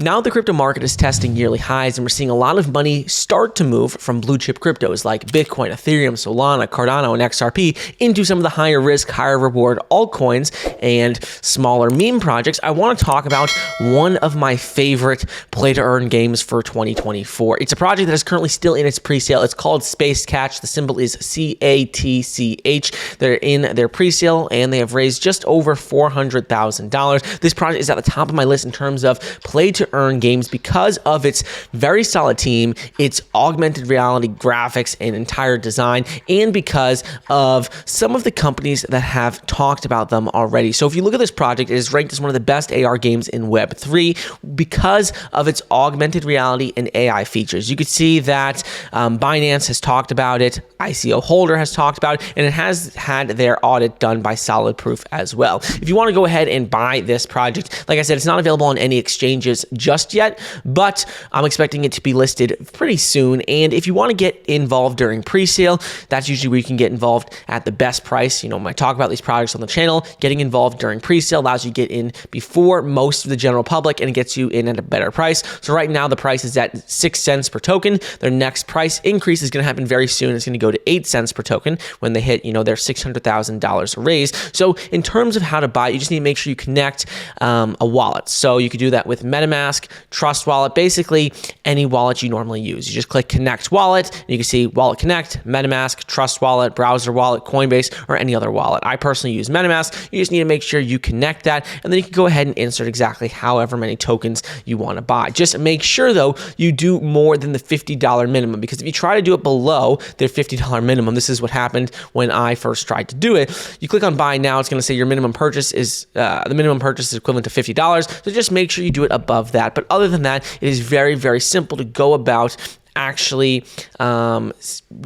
Now the crypto market is testing yearly highs, and we're seeing a lot of money start to move from blue chip cryptos like Bitcoin, Ethereum, Solana, Cardano, and XRP into some of the higher risk, higher reward altcoins and smaller meme projects. I want to talk about one of my favorite play to earn games for 2024. It's a project that is currently still in its pre-sale. It's called Space Catch. The symbol is CATCH. They're in their pre-sale and they have raised just over $400,000. This project is at the top of my list in terms of play to earn games because of its very solid team, its augmented reality graphics and entire design, and because of some of the companies that have talked about them already. So if you look at this project, it is ranked as one of the best AR games in Web3 because of its augmented reality and AI features. You could see that Binance has talked about it, ICO Holder has talked about it, and it has had their audit done by Solid Proof as well. If you want to go ahead and buy this project, like I said, it's not available on any exchanges just yet, but I'm expecting it to be listed pretty soon. And if you want to get involved during pre-sale, that's usually where you can get involved at the best price. You know, when I talk about these projects on the channel, getting involved during pre-sale allows you to get in before most of the general public and it gets you in at a better price. So right now the price is at 6 cents per token. Their next price increase is going to happen very soon. It's going to go to 8 cents per token when they hit, their $600,000 raise. So in terms of how to buy it, you just need to make sure you connect a wallet. So you could do that with MetaMask, Trust Wallet, basically any wallet you normally use. You just click Connect Wallet, and you can see Wallet Connect, MetaMask, Trust Wallet, Browser Wallet, Coinbase, or any other wallet. I personally use MetaMask. You just need to make sure you connect that, and then you can go ahead and insert exactly however many tokens you want to buy. Just make sure, though, you do more than the $50 minimum, because if you try to do it below their $50 minimum, this is what happened when I first tried to do it. You click on Buy Now, it's going to say your minimum purchase is, the minimum purchase is equivalent to $50, so just make sure you do it above that. But other than that, it is very, very simple to go about actually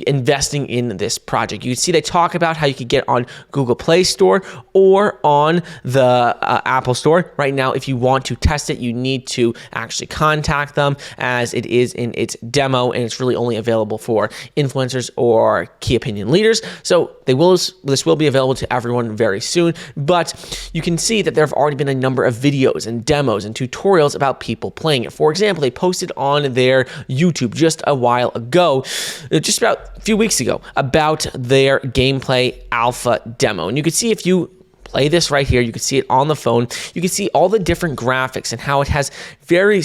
investing in this project. You can see they talk about how you could get on Google Play Store or on the Apple Store. Right now, if you want to test it, you need to actually contact them, as it is in its demo and it's really only available for influencers or key opinion leaders. So this will be available to everyone very soon, but you can see that there have already been a number of videos and demos and tutorials about people playing it. For example, they posted on their YouTube just a while ago, just about a few weeks ago, about their gameplay alpha demo. And you can see, if you play this right here, you can see it on the phone. You can see all the different graphics and how it has very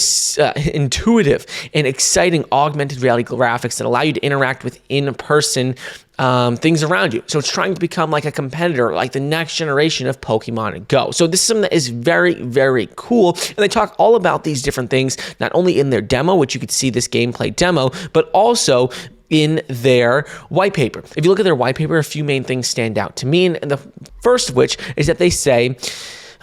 intuitive and exciting augmented reality graphics that allow you to interact with in-person things around you. So it's trying to become like a competitor, like the next generation of Pokemon Go. So this is something that is very, very cool. And they talk all about these different things, not only in their demo, which you could see this gameplay demo, but also in their white paper. If you look at their white paper, a few main things stand out to me. And the first of which is that they say,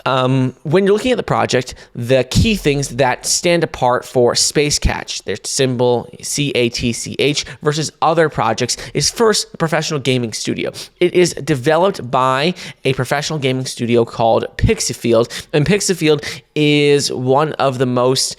when you're looking at the project, the key things that stand apart for Space Catch, their symbol CATCH, versus other projects, is first, a professional gaming studio. It is developed by a professional gaming studio called Pixelfield, and Pixelfield is one of the most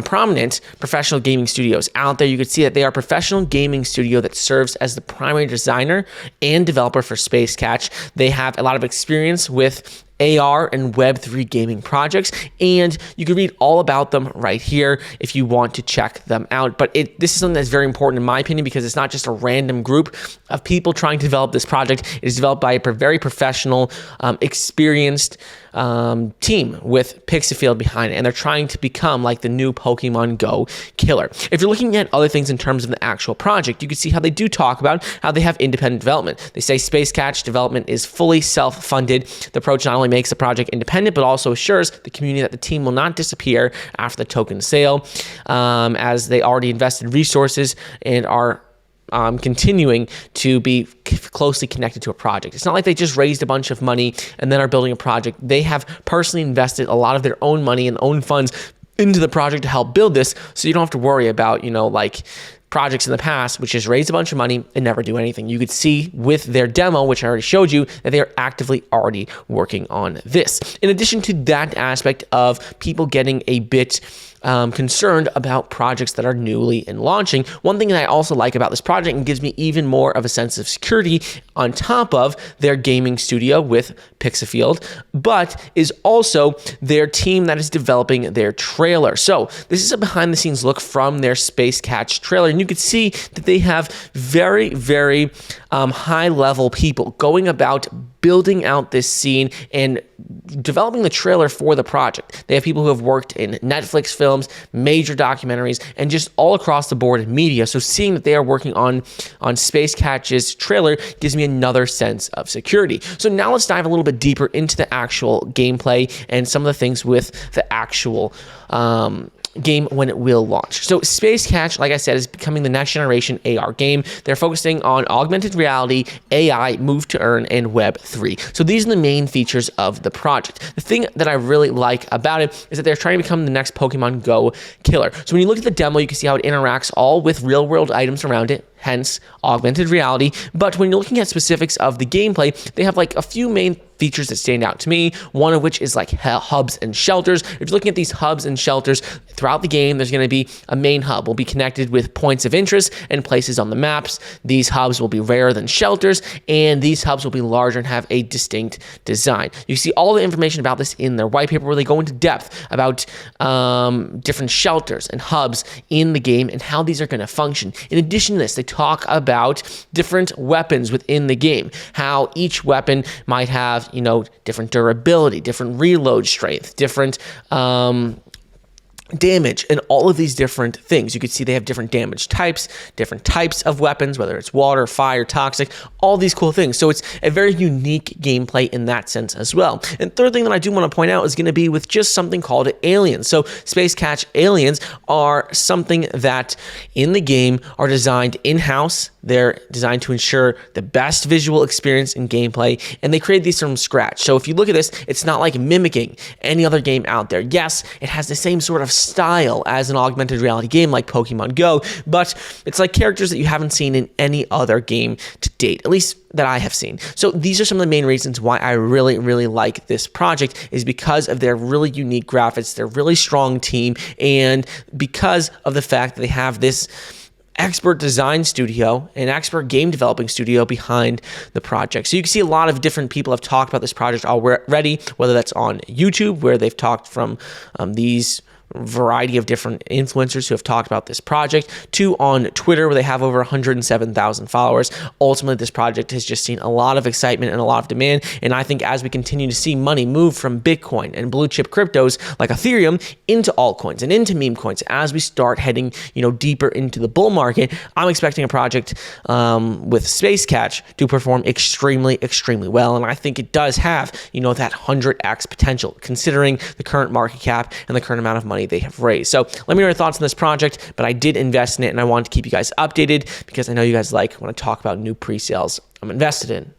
prominent professional gaming studios out there. You can see that they are a professional gaming studio that serves as the primary designer and developer for Space Catch. They have a lot of experience with AR and Web3 gaming projects, and you can read all about them right here if you want to check them out. But this is something that's very important in my opinion, because it's not just a random group of people trying to develop this project. It is developed by a very professional, experienced team with Pixelfield behind it, and they're trying to become like the new Pokemon Go killer. If you're looking at other things in terms of the actual project, you can see how they do talk about how they have independent development. They say Space Catch development is fully self-funded. The approach not only makes the project independent, but also assures the community that the team will not disappear after the token sale, as they already invested resources and are continuing to be closely connected to a project. It's not like they just raised a bunch of money and then are building a project. They have personally invested a lot of their own money and own funds into the project to help build this, so you don't have to worry about, projects in the past, which just raise a bunch of money and never do anything. You could see with their demo, which I already showed you, that they are actively already working on this. In addition to that aspect of people getting a bit concerned about projects that are newly and launching, one thing that I also like about this project and gives me even more of a sense of security on top of their gaming studio with Pixafield, but is also their team that is developing their trailer. So this is a behind the scenes look from their Space Catch trailer, and you can see that they have very, very high level people going about building out this scene and developing the trailer for the project. They have people who have worked in Netflix films, major documentaries, and just all across the board in media. So seeing that they are working on Space Catch's trailer gives me another sense of security. So now let's dive a little bit deeper into the actual gameplay and some of the things with the actual game when it will launch. So Space Catch, like I said, is becoming the next generation AR game. They're focusing on augmented reality, AI, move to earn, and Web3. So these are the main features of the project. The thing that I really like about it is that they're trying to become the next Pokemon Go killer. So when you look at the demo, you can see how it interacts all with real world items around it, hence augmented reality. But when you're looking at specifics of the gameplay, they have like a few main features that stand out to me, one of which is like hubs and shelters. If you're looking at these hubs and shelters throughout the game, there's going to be a main hub will be connected with points of interest and places on the maps. These hubs will be rarer than shelters, and these hubs will be larger and have a distinct design. You see all the information about this in their white paper, where they go into depth about different shelters and hubs in the game and how these are going to function. In addition to this, they talk about different weapons within the game, how each weapon might have, different durability, different reload strength, different damage, and all of these different things. You can see they have different damage types, different types of weapons, whether it's water, fire, toxic, all these cool things. So it's a very unique gameplay in that sense as well. And third thing that I do want to point out is going to be with just something called aliens. So Space Catch aliens are something that in the game are designed in-house. They're designed to ensure the best visual experience in gameplay, and they create these from scratch. So if you look at this, it's not like mimicking any other game out there. Yes, it has the same sort of style as an augmented reality game like Pokemon Go, but it's like characters that you haven't seen in any other game to date, at least that I have seen. So these are some of the main reasons why I really, really like this project, is because of their really unique graphics, their really strong team, and because of the fact that they have this expert design studio and expert game developing studio behind the project. So you can see a lot of different people have talked about this project already, whether that's on YouTube, where they've talked from these variety of different influencers who have talked about this project, to on Twitter, where they have over 107,000 followers. Ultimately, this project has just seen a lot of excitement and a lot of demand, and I think as we continue to see money move from Bitcoin and blue chip cryptos like Ethereum into altcoins and into meme coins, as we start heading deeper into the bull market, I'm expecting a project with Space Catch to perform extremely, extremely well, and I think it does have that 100x potential, considering the current market cap and the current amount of money they have raised. So let me know your thoughts on this project, but I did invest in it, and I wanted to keep you guys updated because I know you guys like when I talk about new pre-sales I'm invested in.